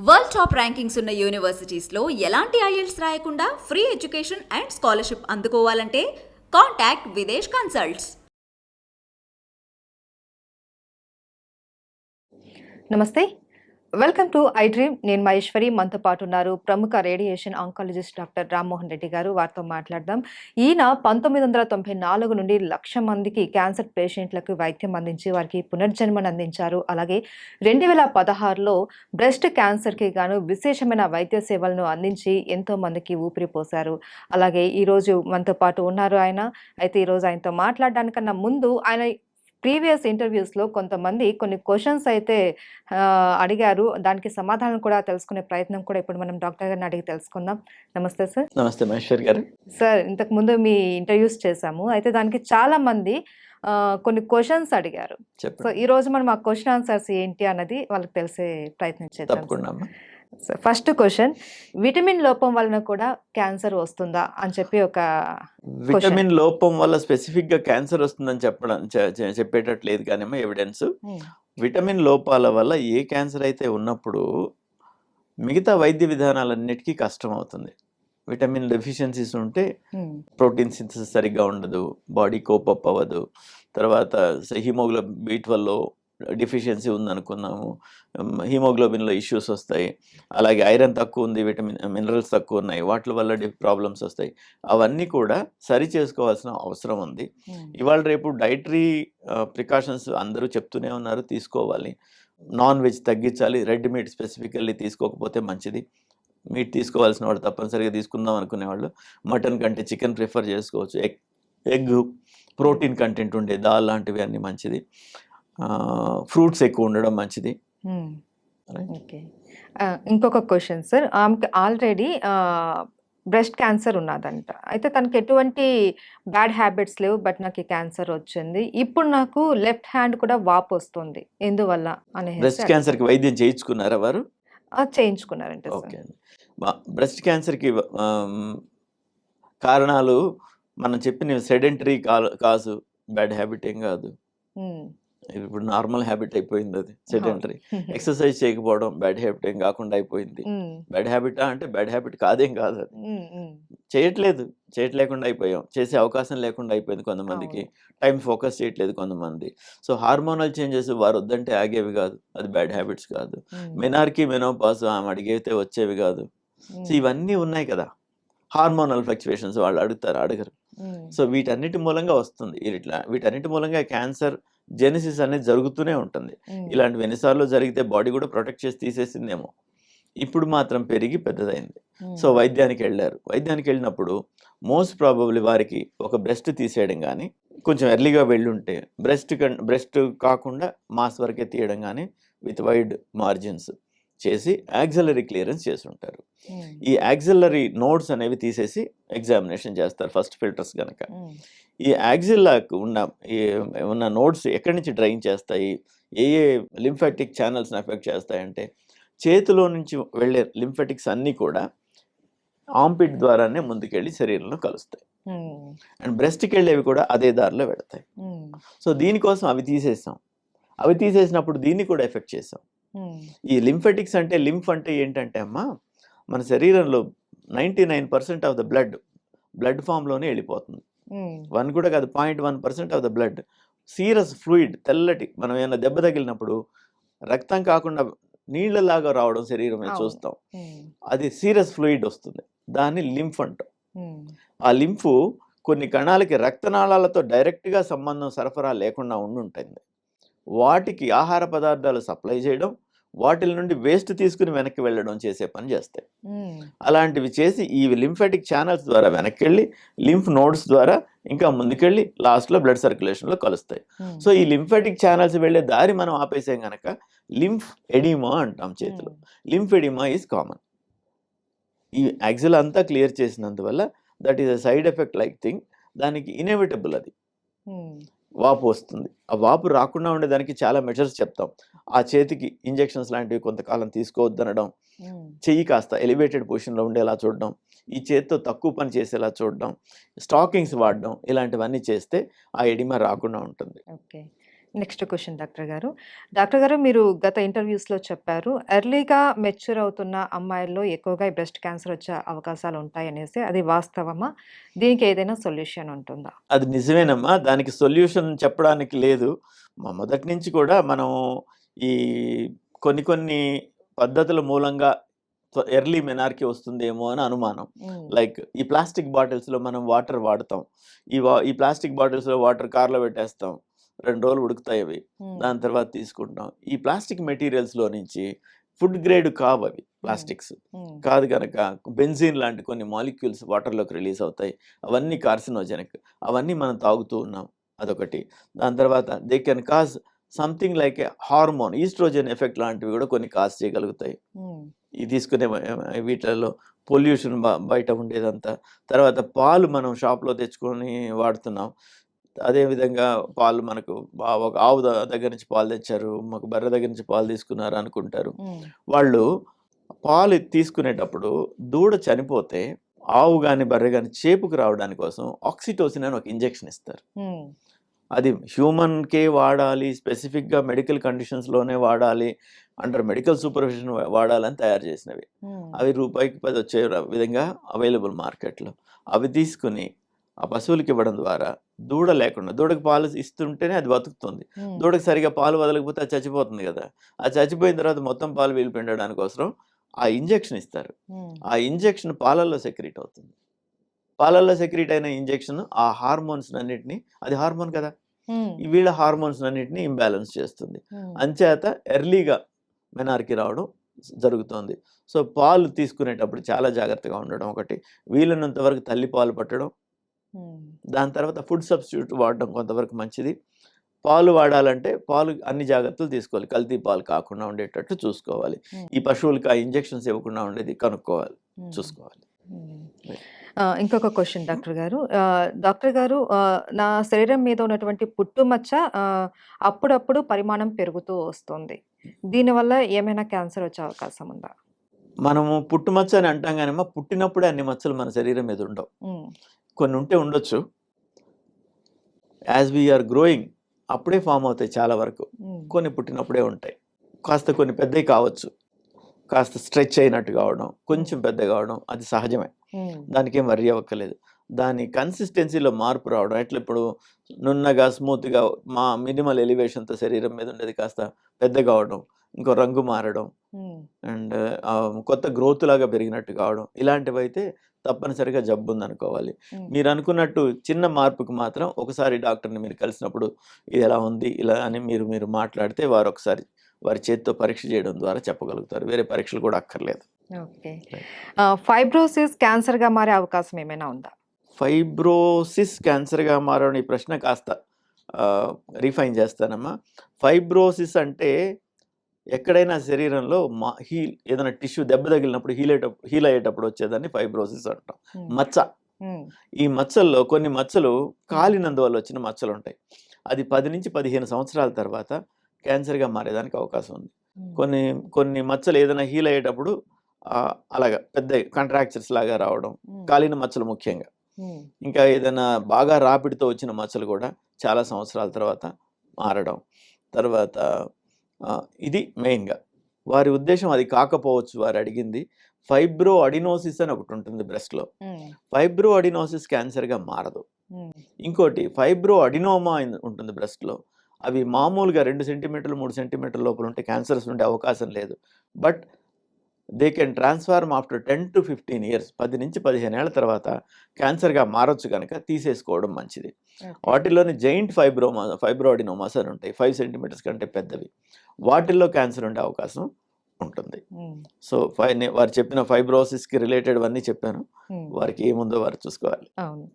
World top rankings ఉన్న యూనివర్సిటీస్లో ఎలాంటి IELTS రాయకుండా ఫ్రీ ఎడ్యుకేషన్ అండ్ స్కాలర్షిప్ అందుకోవాలంటే కాంటాక్ట్ విదేశ్ కన్సల్ట్స్. నమస్తే, వెల్కమ్ టు ఐ డ్రీమ్. నేను మహేశ్వరి. మనతో పాటు ఉన్నారు ప్రముఖ radiation oncologist doctor Rammohan Reddy గారు. వారితో మాట్లాడదాం. ఈయన 1994 నుండి 1,00,000 మందికి క్యాన్సర్ పేషెంట్లకు వైద్యం అందించి వారికి పునర్జన్మను అందించారు. అలాగే 2016లో బ్రెస్ట్ క్యాన్సర్కి గాను విశేషమైన వైద్య సేవలను అందించి ఎంతో మందికి ఊపిరి పోశారు. అలాగే ఈరోజు మనతో పాటు ఉన్నారు ఆయన. అయితే ఈరోజు ఆయనతో మాట్లాడడానికన్నా ముందు ఆయన ప్రీవియస్ ఇంటర్వ్యూస్లో కొంతమంది కొన్ని క్వశ్చన్స్ అయితే అడిగారు. దానికి సమాధానం కూడా తెలుసుకునే ప్రయత్నం కూడా ఇప్పుడు మనం డాక్టర్ గారిని అడిగి తెలుసుకుందాం. నమస్తే సార్. నమస్తే మహేశ్వర్ గారు. సార్, ఇంతకు ముందు మీ ఇంటర్వ్యూస్ చేశాము. అయితే దానికి చాలా మంది కొన్ని క్వశ్చన్స్ అడిగారు. సో ఈ రోజు మనం ఆ క్వశ్చన్ ఆన్సర్స్ ఏంటి అన్నది వాళ్ళకి తెలిసే ప్రయత్నం చేద్దాం. ఫస్ట్ క్వశ్చన్, విటమిన్ లోపం వలన కూడా క్యాన్సర్ వస్తుందా అని చెప్పి ఒక విటమిన్ లోపం వల్ల స్పెసిఫిక్ గా క్యాన్సర్ వస్తుందని చెప్పేటట్లేదు కానీ ఎవిడెన్స్. విటమిన్ లోపాల వల్ల ఏ క్యాన్సర్ అయితే ఉన్నప్పుడు మిగతా వైద్య విధానాలన్నిటికీ కష్టం అవుతుంది. విటమిన్ డెఫిషియన్సీస్ ఉంటే ప్రోటీన్ సింథసిస్ సరిగ్గా ఉండదు, బాడీ కోపప్ అవ్వదు. తర్వాత హిమోగ్లోబిన్ B12 డిఫిషియన్సీ ఉందనుకున్నాము, హిమోగ్లోబిన్లో ఇష్యూస్ వస్తాయి. అలాగే ఐరన్ తక్కువ ఉంది, మినరల్స్ తక్కువ ఉన్నాయి, వాటి వల్ల ప్రాబ్లమ్స్ వస్తాయి. అవన్నీ కూడా సరి చేసుకోవాల్సిన అవసరం ఉంది. ఇవాళ రేపు డైటరీ ప్రికాషన్స్ అందరూ చెప్తూనే ఉన్నారు, తీసుకోవాలి. నాన్ వెజ్ తగ్గించాలి, రెడ్ మీట్ స్పెసిఫికల్లీ తీసుకోకపోతే మంచిది. మీట్ తీసుకోవాల్సిన వాళ్ళు తప్పనిసరిగా తీసుకుందాం అనుకునేవాళ్ళు మటన్ కంటే చికెన్ ప్రిఫర్ చేసుకోవచ్చు. ఎగ్ ప్రోటీన్ కంటెంట్ ఉండే దాల్ లాంటివి అన్నీ మంచిది. ఫ్రూట్స్ ఎక్కువ ఉండడం మంచిది. ఓకే, ఇంకొక క్వశ్చన్ సార్. ఆమెకి ఆల్రెడీ బ్రెస్ట్ క్యాన్సర్ ఉన్నదంట. అయితే తనకి ఎటువంటి బ్యాడ్ హ్యాబిట్స్ లేవు, బట్ నాకు క్యాన్సర్ వచ్చింది. ఇప్పుడు నాకు లెఫ్ట్ హ్యాండ్ కూడా వాపు వస్తుంది, ఎందువల్ల అనే. బ్రెస్ట్ క్యాన్సర్కి వైద్యం చేయించుకున్నారా వారు? చేయించుకున్నారంటే. ఓకే, బ్రెస్ట్ క్యాన్సర్కి కారణాలు మనం చెప్పిన సెడెంటరీ కాజు, బ్యాడ్ హ్యాబిట్ ఏం కాదు. ఇప్పుడు నార్మల్ హ్యాబిట్ అయిపోయింది అది సెడెంటరీ. ఎక్సర్సైజ్ చేయకపోవడం బ్యాడ్ హ్యాబిట్ ఏం కాకుండా అయిపోయింది. బ్యాడ్ హ్యాబిటా అంటే బ్యాడ్ హ్యాబిట్ కాదేం కాదు, అది చేయట్లేకుండా అయిపోయాం, చేసే అవకాశం లేకుండా అయిపోయింది కొంతమందికి. టైం ఫోకస్ చేయట్లేదు కొంతమంది. సో హార్మోనల్ చేంజెస్ వారు వద్దంటే ఆగేవి కాదు, అది బ్యాడ్ హ్యాబిట్స్ కాదు. మెనార్కీ మెనోపాజ్ ఆమె అడిగితే వచ్చేవి కాదు. సో ఇవన్నీ ఉన్నాయి కదా, హార్మోనల్ ఫ్లక్చువేషన్స్ వాళ్ళు అడగరు. సో వీటన్నిటి మూలంగా వస్తుంది. వీటన్నిటి మూలంగా క్యాన్సర్ జెనిసిస్ అనేది జరుగుతూనే ఉంటుంది. ఇలాంటివి ఎన్నిసార్లు జరిగితే బాడీ కూడా ప్రొటెక్ట్ చేసి తీసేసిందేమో, ఇప్పుడు మాత్రం పెరిగి పెద్దదైంది. సో వైద్యానికి వెళ్ళినప్పుడు మోస్ట్ ప్రాబబ్లీ వారికి ఒక బ్రెస్ట్ తీసేయడం కానీ, కొంచెం ఎర్లీగా వెళ్ళుంటే బ్రెస్ట్ కాకుండా మాస్ వరకే తీయడం కానీ విత్ వైడ్ మార్జిన్స్ చేసి యాక్సిలరీ క్లియరెన్స్ చేసి ఉంటారు. ఈ యాక్సిలరీ నోడ్స్ అనేవి తీసేసి ఎగ్జామినేషన్ చేస్తారు ఫస్ట్ ఫిల్టర్స్ కనుక. ఈ యాక్సిల్లాకు ఉన్న నోడ్స్ ఎక్కడి నుంచి డ్రైన్ చేస్తాయి, ఏ లింఫాటిక్ ఛానల్స్ని ఎఫెక్ట్ చేస్తాయంటే చేతిలో నుంచి వెళ్ళే లింఫాటిక్స్ అన్నీ కూడా ఆంపిట్ ద్వారానే ముందుకెళ్ళి శరీరంలో కలుస్తాయి. అండ్ బ్రెస్ట్కి వెళ్ళేవి కూడా అదే దారిలో వెళతాయి. సో దీనికోసం అవి తీసేసినప్పుడు దీన్ని కూడా ఎఫెక్ట్ చేసాం. ఈ లింఫాటిక్స్ అంటే, లింఫ్ అంటే ఏంటంటే అమ్మా, మన శరీరంలో 99% ఆఫ్ ద బ్లడ్ ఫామ్లోనే వెళ్ళిపోతుంది. 1 కూడా కాదు, 0.1% of the blood serous fluid, తెల్లటి, మనం ఏమైనా దెబ్బ తగిలినప్పుడు రక్తం కాకుండా నీళ్ళలాగా రావడం శరీరం మీద చూస్తాం, అది సీరస్ ఫ్లూయిడ్ వస్తుంది, దాన్ని లింఫ్ అంటాం. ఆ లింఫ్ కొన్ని కణాలకి రక్తనాళాలతో డైరెక్ట్గా సంబంధం, సరఫరా లేకుండా ఉండుంటుంది. వాటికి ఆహార పదార్థాలు సప్లై చేయడం, వాటి నుండి వేస్ట్ తీసుకుని వెనక్కి వెళ్ళడం చేసే పని చేస్తాయి. అలాంటివి చేసి ఈ లింఫాటిక్ ఛానల్స్ ద్వారా వెనక్కి వెళ్ళి లింఫ్ నోడ్స్ ద్వారా ఇంకా ముందుకెళ్ళి లాస్ట్లో బ్లడ్ సర్క్యులేషన్లో కలుస్తాయి. సో ఈ లింఫాటిక్ ఛానల్స్ వెళ్ళే దారి మనం ఆపేసాం కనుక లింఫ్ ఎడిమా అంటాం చేతిలో. Lymph oedema is common. ఈ యాక్సిల్ అంతా క్లియర్ చేసినందువల్ల that is a side effect like thing. దానికి ఇన్ఎవిటబుల్, అది వాపు వస్తుంది. ఆ వాపు రాకుండా ఉండేదానికి చాలా మెజర్స్ చెప్తాం. ఆ చేతికి ఇంజెక్షన్స్ లాంటివి కొంతకాలం తీసుకోవద్దనడం, చెయ్యి కాస్త ఎలివేటెడ్ పొజిషన్లో ఉండేలా చూడడం, ఈ చేతితో తక్కువ పని చేసేలా చూడడం, స్టాకింగ్స్ వాడడం, ఇలాంటివన్నీ చేస్తే ఆ ఎడిమా రాకుండా ఉంటుంది. ఓకే, నెక్స్ట్ క్వెషన్ డాక్టర్ గారు. డాక్టర్ గారు మీరు గత ఇంటర్వ్యూస్‌లో చెప్పారు. ఎర్లీగా మెచ్యూర్ అవుతున్న అమ్మాయిల్లో ఎక్కువగా ఈ బ్రెస్ట్ క్యాన్సర్ వచ్చే అవకాశాలు ఉంటాయనేసి. అది వాస్తవమా? దీనికి ఏదైనా సొల్యూషన్ ఉంటుందా? అది నిజమేనమ్మా. దానికి సొల్యూషన్ చెప్పడానికి లేదు. మొదటి నుంచి కూడా మనం ఈ కొన్ని పద్ధతుల మూలంగా ఎర్లీ మెనార్కీ వస్తుందేమో అని అనుమానం. హ్మ్. లైక్ ఈ ప్లాస్టిక్ బాటిల్స్‌లో మనం వాటర్ వాడతాం. ఈ ప్లాస్టిక్ బాటిల్స్‌లో వాటర్ కార్‌లో పెట్టేస్తాం. 2 రోజులు ఉడుకుతాయి అవి. హ్మ్. దాని తర్వాత తీసుకుంటాం. ఈ ప్లాస్టిక్ మెటీరియల్స్‌లో నుంచి ఫుడ్ గ్రేడ్ కావవి ప్లాస్టిక్స్. హ్మ్. కాదు గనక బెంజీన్ లాంటి కొన్ని మాలిక్యూల్స్ వాటర్‌లోకి రిలీజ్ అవుతాయి. అవన్నీ కార్సినోజెనిక్. అవన్నీ మనం తాగుతూ ఉన్నాం. అదొకటి. దాని తర్వాత they can cause something like a hormone estrogen effect లాంటివి కూడా కొన్ని కాజ్ చేయగలుగుతాయి. హ్మ్. ఈ తీసుకునే వీటిలలో పొల్యూషన్ బయట ఉండేదంతా. తర్వాత పాలు మనం షాప్‌లో తెచ్చుకొని వాడుతున్నాం. అదే విధంగా పాలు మనకు ఒక ఆవు దగ్గర నుంచి పాలు తెచ్చారు. మాకు బర్రె దగ్గర నుంచి పాలు తీసుకున్నారు అనుకుంటారు. హ్మ్. వాళ్ళు పాలు తీసుకునేటప్పుడు దూడ చనిపోతే ఆవు గాని, బర్రె గాని చేపుకు రావడానికి కోసం ఆక్సిటోసిన్ అని ఒక ఇంజెక్షన్ ఇస్తారు. హ్మ్. అది హ్యూమన్‌కే వాడాలి. స్పెసిఫిక్‌గా మెడికల్ కండిషన్స్‌లోనే వాడాలి. అండర్ మెడికల్ సూపర్విజన్ వాడాలని తయారు చేసినవి. హ్మ్. అవి రూపాయికి 10 వచ్చే విధంగా అవైలబుల్ మార్కెట్‌లో. అవి తీసుకొని ఆ పశువులకి ఇవ్వడం ద్వారా దూడ లేకుండా దూడకి పాలు ఇస్తుంటేనే అది బతుకుతుంది. హ్మ్. దూడకి సరిగ్గా పాలు వదలకపోతే అది చచ్చిపోతుంది కదా! అది చచ్చిపోయిన తర్వాత మొత్తం పాలు వీళ్ళు పిండడానికి కోసరం ఆ ఇంజెక్షన్ ఇస్తారు. హ్మ్. ఆ ఇంజెక్షన్ పాలల్లో సెక్రీట్ అవుతుంది. పాలల్లో సెక్రీట్ అయిన ఇంజెక్షన్ ఆ హార్మోన్స్‌నన్నిటిని అది హార్మోన్ కదా! హ్మ్. వీళ్ళ హార్మోన్స్‌నన్నిటిని ఇంబాలెన్స్ చేస్తుంది. హ్మ్. అంచేత ఎర్లీగా మెనార్కీ రావడం జరుగుతోంది. సో, పాలు తీసుకునేటప్పుడు చాలా జాగ్రత్తగా ఉండడం ఒకటి. వీలైనంత వరకు తల్లి పాలు పట్టడం. హ్మ్. దాని తర్వాత ఫుడ్ సబ్స్టిట్యూట్ వాడడం కొంతవరకు మంచిది. పాలు వాడాలంటే పాలు అన్ని జాగ్రత్తలు తీసుకోవాలి. కల్తీ పాలు కాకుండా ఉండేటట్టు చూసుకోవాలి. హ్మ్. ఈ పశువులకి ఆ ఇంజెక్షన్స్ ఇవ్వకుండా ఉండేది కనుక్కోవాలి. హ్మ్. చూసుకోవాలి. హ్మ్. రైట్. ఇంకొక క్వెషన్ డాక్టర్ గారు. డాక్టర్ గారు నా శరీరం మీద ఉన్నటువంటి పుట్టుమచ్చ అప్పుడప్పుడు పరిమాణం పెరుగుతూ వస్తుంది. దీనివల్ల ఏమైనా క్యాన్సర్ వచ్చే అవకాశం ఉందా? మనము పుట్టుమచ్చ అని అంటాం గానమ్మా, పుట్టినప్పుడే అన్ని మచ్చలు మన శరీరం మీద ఉండవు. హ్మ్. కొన్ని ఉంటే ఉండొచ్చు. యాజ్ వి ఆర్ గ్రోయింగ్ అప్పుడే ఫార్మ్ అవుతాయి చాలా వరకు. హ్మ్. కొన్ని పుట్టినప్పుడే ఉంటాయి. కాస్త కొన్ని పెద్దయి కావచ్చు. కాస్త స్ట్రెచ్ అయినట్టు కావడం, కొంచెం పెద్దగా కావడం అది సహజమే. హ్మ్. దానికేం వర్రీ అవ్వక్కర్లేదు. దాని కన్సిస్టెన్సీలో మార్పు రావడం. ఎట్లా ఇప్పుడు నున్నగా, స్మూత్‌గా మినిమల్ ఎలివేషన్‌తో శరీరం మీద ఉండేది కాస్త పెద్దగా అవ్వడం, ఇంకో రంగు మారడం హ్మ్. అండ్ కొత్త గ్రోత్ లాగా పెరిగినట్టు కావడం. ఇలాంటివైతే తప్పనిసరిగా జబ్బుందనుకోవాలి. హ్మ్. మీరనుకున్నట్టు చిన్న మార్పుకి మాత్రం ఒకసారి డాక్టర్‌ని మీరు కలిసినప్పుడు ఇది ఎలా ఉంది? ఇలా అని మీరు మాట్లాడితే వారొకసారి వారి చేత్తో పరీక్ష చేయడం ద్వారా చెప్పగలుగుతారు. వేరే పరీక్షలు కూడా అక్కర్లేదు. ఓకే. రైట్. ఫైబ్రోసిస్ క్యాన్సర్‌గా మారే అవకాశం ఏమైనా ఉందా? ఫైబ్రోసిస్ క్యాన్సర్‌గా మారడం ఈ ప్రశ్న కాస్త ఆహ్, రిఫైన్ చేస్తానమ్మా. ఫైబ్రోసిస్ అంటే ఎక్కడైనా శరీరంలో ఏదైనా టిష్యూ దెబ్బ తగిలినప్పుడు హీల్ అయ్యేటప్పుడు వచ్చేదాన్ని ఫైబ్రోసిస్ అంటాం. హ్మ్. మచ్చ. హ్మ్. ఈ మచ్చల్లో కొన్ని మచ్చలు హ్మ్. కాలినందువల్ల వచ్చిన మచ్చలుంటాయి. అది 10-15 సంవత్సరాల తర్వాత క్యాన్సర్‌గా మారేదానికి అవకాశం ఉంది. హ్మ్. కొన్ని కొన్ని మచ్చలు ఏదైనా హీల్ అయ్యేటప్పుడు అలాగా పెద్దయి కంట్రాక్చర్స్ లాగా రావడం. హ్మ్. కాలిన మచ్చలు ముఖ్యంగా. హ్మ్. ఇంకా ఏదైనా బాగా రాపిడితో వచ్చిన మచ్చలు కూడా చాలా సంవత్సరాల తర్వాత మారడం. తర్వాత ఇది మెయిన్‌గా. వారి ఉద్దేశ్యం అది కాకపోవచ్చు వారు అడిగింది. ఫైబ్రో అడినోసిస్ అని ఒకటుంటుంది బ్రెస్ట్‌లో. హ్మ్. ఫైబ్రో అడినోసిస్ క్యాన్సర్‌గా మారదు. హ్మ్. ఇంకోటి ఫైబ్రో అడినోమా ఉంటుంది బ్రెస్ట్‌లో. అవి మామూలుగా 2 సెంటీమీటర్లు, 3 సెంటీమీటర్ల లోపల ఉంటే క్యాన్సర్స్ ఉండే అవకాశం లేదు. But they can transform after 10-15 years. 10-15 ఏళ్ల తర్వాత క్యాన్సర్‌గా మారొచ్చు గనక తీసేసుకోవడం మంచిది. ఓకే. వాటిల్లోని జెయింట్ ఫైబ్రో అడినోమాస్ అని ఉంటాయి. 5 సెంటీమీటర్స్ కంటే పెద్దవి. వాటిల్లో క్యాన్సర్ ఉండే అవకాశం ఉంటుంది. హ్మ్. సో, వారు చెప్పిన ఫైబ్రోసిస్‌కి రిలేటెడ్‌వన్నీ చెప్పాను. హ్మ్. వారికి ఏముందో వారు చూసుకోవాలి. అవును.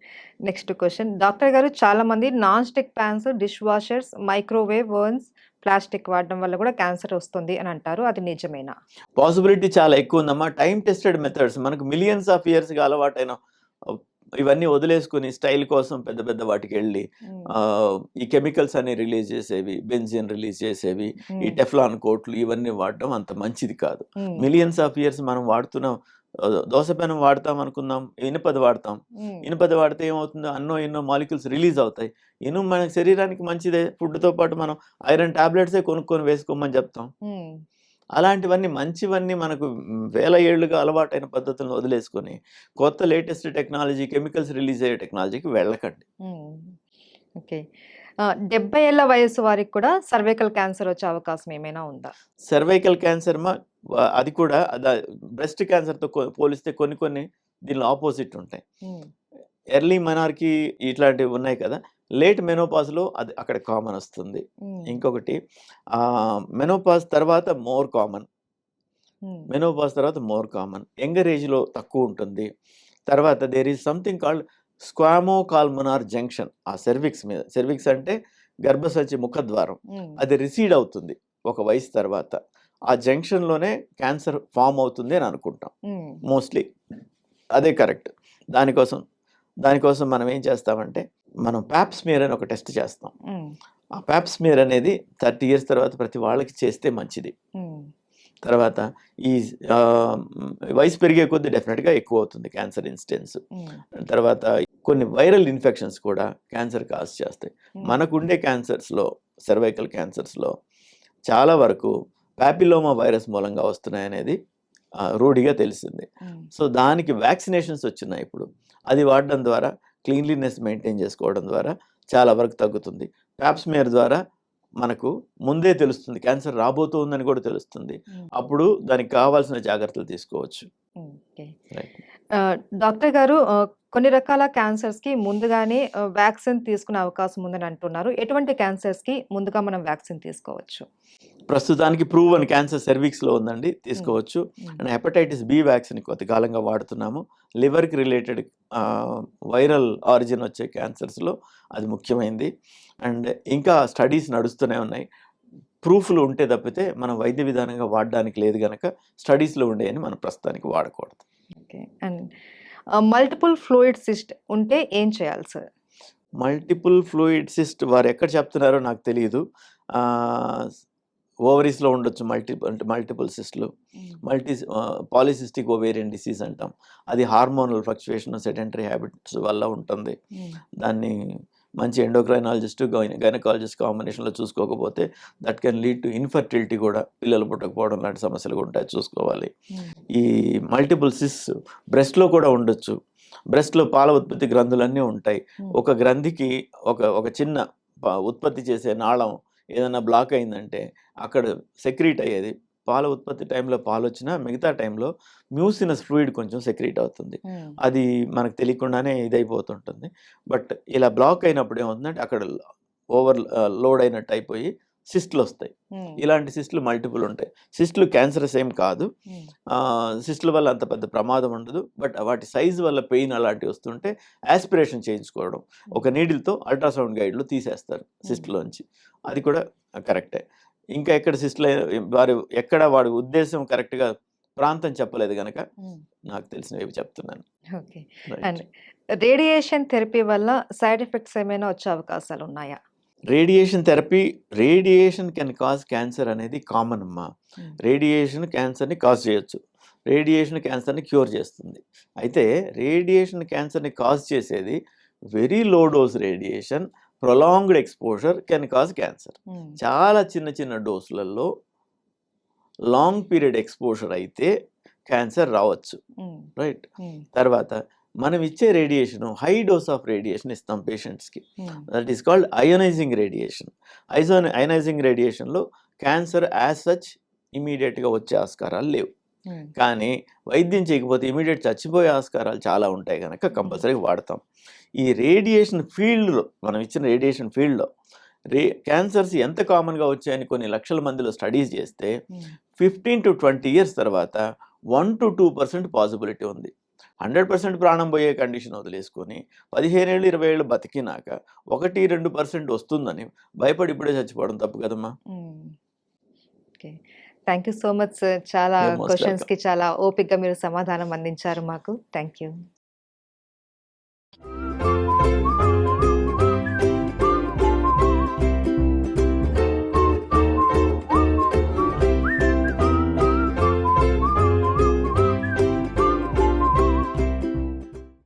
Next question. డాక్టర్ గారు చాలామంది non stick pans, dish washers, microwave ovens, plastic వాడడం వల్ల కూడా క్యాన్సర్ వస్తుంది అని అంటారు. అది నిజమేనా? పాసిబిలిటీ చాలా ఎక్కువుందమ్మా. టైమ్ టెస్టెడ్ మెథడ్స్ మనకు మిలియన్స్ ఆఫ్ ఇయర్స్‌గా అలవాటైన ఇవన్నీ వదిలేసుకుని స్టైల్ కోసం పెద్ద పెద్ద వాటికి వెళ్ళి ఈ కెమికల్స్ అన్ని రిలీజ్ చేసేవి, బెంజిన్ రిలీజ్ చేసేవి, ఈ టెఫ్లాన్ కోట్లు ఇవన్నీ వాడటం అంత మంచిది కాదు. మిలియన్స్ ఆఫ్ ఇయర్స్ మనం వాడుతున్నాం. దోస పెనం వాడతాం అనుకుందాం, ఇనుపది వాడతాం. ఇనుపది వాడితే ఏమవుతుందో ఎన్నో మాలిక్యూల్స్ రిలీజ్ అవుతాయి. ఇనుము మన శరీరానికి మంచిదే. ఫుడ్తో పాటు మనం ఐరన్ టాబ్లెట్సే కొనుక్కొని వేసుకోమని చెప్తాం. అలాంటివన్నీ మంచివన్నీ మనకు వేల ఏళ్లుగా అలవాటైన పద్ధతులను వదిలేసుకొని కొత్త లేటెస్ట్ టెక్నాలజీ, కెమికల్స్ రిలీజ్ అయ్యే టెక్నాలజీకి వెళ్ళకండి. ఓకే. 70 ఏళ్ల వయసు వారికి కూడా సర్వైకల్ క్యాన్సర్ వచ్చే అవకాశం ఏమైనా ఉందా? సర్వైకల్ క్యాన్సర్ అది కూడా బ్రెస్ట్ క్యాన్సర్తో పోలిస్తే కొన్ని దీనిలో ఆపోజిట్ ఉంటాయి. ఎర్లీ మెనార్కీ ఇట్లాంటివి ఉన్నాయి కదా, లేట్ మెనోపాజ్లో అది అక్కడ కామన్ వస్తుంది. ఇంకొకటి మెనోపాజ్ తర్వాత మోర్ కామన్, యంగర్ ఏజ్లో తక్కువ ఉంటుంది. తర్వాత there is something called squamocolumnar junction ఆ సెర్విక్స్ మీద. సెర్విక్స్ అంటే గర్భసంచి ముఖద్వారం, అది రిసీడ్ అవుతుంది ఒక వయసు తర్వాత. ఆ జంక్షన్లోనే క్యాన్సర్ ఫామ్ అవుతుంది అని అనుకుంటాం మోస్ట్లీ, అదే కరెక్ట్. దానికోసం మనం ఏం చేస్తామంటే మనం ప్యాప్స్మియర్ అని ఒక టెస్ట్ చేస్తాం. ఆ ప్యాప్స్మియర్ అనేది 30 years తర్వాత ప్రతి వాళ్ళకి చేస్తే మంచిది. తర్వాత ఈ వయసు పెరిగే కొద్దీ డెఫినెట్గా ఎక్కువ అవుతుంది క్యాన్సర్ ఇన్సిడెన్స్. తర్వాత కొన్ని వైరల్ ఇన్ఫెక్షన్స్ కూడా క్యాన్సర్ కాజ్ చేస్తాయి. మనకుండే క్యాన్సర్స్లో, సర్వైకల్ క్యాన్సర్స్లో చాలా వరకు ప్యాపిలోమా వైరస్ మూలంగా వస్తున్నాయనేది రూఢిగా తెలిసింది. సో దానికి వ్యాక్సినేషన్స్ వచ్చినాయి ఇప్పుడు. అది వాడడం ద్వారా, క్లీన్లీనెస్ మెయింటైన్ చేసుకోవడం ద్వారా చాలా వరకు తగ్గుతుంది. ప్యాప్స్మియర్ ద్వారా మనకు ముందే తెలుస్తుంది, క్యాన్సర్ రాబోతుందని కూడా తెలుస్తుంది. అప్పుడు దానికి కావాల్సిన జాగ్రత్తలు తీసుకోవచ్చు. డాక్టర్ గారు, కొన్ని రకాల క్యాన్సర్స్కి ముందుగానే వ్యాక్సిన్ తీసుకునే అవకాశం ఉందని అంటున్నారు. ఎటువంటి క్యాన్సర్స్కి ముందుగా మనం వ్యాక్సిన్ తీసుకోవచ్చు? ప్రస్తుతానికి ప్రూవన్ క్యాన్సర్ సెర్విక్స్లో ఉందండి, తీసుకోవచ్చు. అండ్ హెపటైటిస్ బి వ్యాక్సిన్ కొద్ది కాలంగా వాడుతున్నాము. లివర్కి రిలేటెడ్ వైరల్ ఆరిజిన్ వచ్చే క్యాన్సర్స్లో అది ముఖ్యమైనది. అండ్ ఇంకా స్టడీస్ నడుస్తూనే ఉన్నాయి. ప్రూఫ్లు ఉంటే తప్పితే మనం వైద్య విధానంగా వాడడానికి లేదు కనుక స్టడీస్లో ఉండేవని మనం ప్రస్తుతానికి వాడకూడదు. Okay. And multiple fluid cyst ఉంటే ఏం చేయాలి సార్? మల్టిపుల్ ఫ్లూయిడ్ సిస్ట్ వారు ఎక్కడ చెప్తున్నారో నాకు తెలియదు. ఓవరీస్లో ఉండొచ్చు మల్టిపుల్ సిస్ట్లు. పాలిసిస్టిక్ ఓవేరియన్ డిసీజ్ అంటాం. అది హార్మోనల్ ఫ్లక్చుయేషన్, సెడెంటరీ హ్యాబిట్స్ వల్ల ఉంటుంది. దాన్ని మంచి ఎండోక్రైనాలజిస్ట్, గైనకాలజిస్ట్ కాంబినేషన్లో చూసుకోకపోతే that can lead to infertility కూడా, పిల్లలు పుట్టకపోవడం లాంటి సమస్యలు కూడా ఉంటాయి, చూసుకోవాలి. ఈ మల్టిపుల్ సిస్ బ్రెస్ట్లో కూడా ఉండొచ్చు. బ్రెస్ట్లో పాల ఉత్పత్తి గ్రంథులన్నీ ఉంటాయి. ఒక గ్రంథికి ఒక చిన్న ఉత్పత్తి చేసే నాళం ఏదైనా బ్లాక్ అయిందంటే అక్కడ సెక్రీట్ అయ్యేది. పాల ఉత్పత్తి టైంలో పాలు వచ్చినా మిగతా టైంలో మ్యూసినస్ ఫ్లూయిడ్ కొంచెం సెక్రీట్ అవుతుంది. అది మనకు తెలియకుండానే ఇదైపోతుంటుంది. బట్ ఇలా బ్లాక్ అయినప్పుడు ఏమవుతుందంటే అక్కడ ఓవర్ లోడ్ అయినట్టు అయిపోయి సిస్టులు వస్తాయి. ఇలాంటి సిస్టులు మల్టిపుల్ ఉంటాయి. సిస్టులు క్యాన్సరస్ ఏం కాదు. సిస్టుల వల్ల అంత పెద్ద ప్రమాదం ఉండదు. బట్ వాటి సైజు వల్ల పెయిన్ అలాంటివి వస్తుంటే యాస్పిరేషన్ చేయించుకోవడం, ఒక నీడిల్తో అల్ట్రాసౌండ్ గైడ్లో తీసేస్తారు సిస్టులోంచి. అది కూడా కరెక్టే. ఇంకా ఎక్కడ సిస్టులు వాడి ఉద్దేశం కరెక్ట్గా ప్రాంతం చెప్పలేదు కనుక నాకు తెలిసినవి చెప్తున్నాను. ఓకే. అండ్ రేడియేషన్ థెరపీ వల్ల సైడ్ ఎఫెక్ట్స్ ఏమైనా వచ్చే అవకాశాలు ఉన్నాయా? రేడియేషన్ కెన్ కాజ్ క్యాన్సర్ అనేది కామన్ అమ్మా. రేడియేషన్ క్యాన్సర్ని కాజ్ చేయొచ్చు. రేడియేషన్ క్యాన్సర్ని క్యూర్ చేస్తుంది. అయితే రేడియేషన్ క్యాన్సర్ని కాజ్ చేసేది very low dose radiation, prolonged exposure can cause cancer. చాలా చిన్న డోసులలో లాంగ్ పీరియడ్ ఎక్స్పోజర్ అయితే క్యాన్సర్ రావచ్చు. రైట్. తర్వాత మనం ఇచ్చే radiation, high dose of radiation ఇస్తాం పేషెంట్స్కి. That is called ionizing radiation. Ionising రేడియేషన్లో cancer as such ఇమీడియట్గా వచ్చే ఆస్కారాలు లేవు. కానీ వైద్యం చేయకపోతే ఇమీడియట్ చచ్చిపోయే ఆస్కారాలు చాలా ఉంటాయి కనుక కంపల్సరీగా వాడతాం. ఈ రేడియేషన్ ఫీల్డ్లో, మనం ఇచ్చిన రేడియేషన్ ఫీల్డ్లో క్యాన్సర్స్ ఎంత కామన్గా వచ్చాయని కొన్ని లక్షల మందిలో స్టడీస్ చేస్తే 15 to 20 years తర్వాత 1 to 2% పాసిబిలిటీ ఉంది. 100% ప్రాణం పోయే కండిషన్ వదిలేసుకొని 15 ఏళ్ళు 20 ఏళ్ళు బతికినాక 1-2% వస్తుందని భయపడి ఇప్పుడే చచ్చిపోవడం తప్పు కదమ్మా. Okay. Thank you so much sir. చాలా క్వశ్చన్స్కి చాలా ఓపికగా మీరు సమాధానం అందించారు మాకు. Thank you.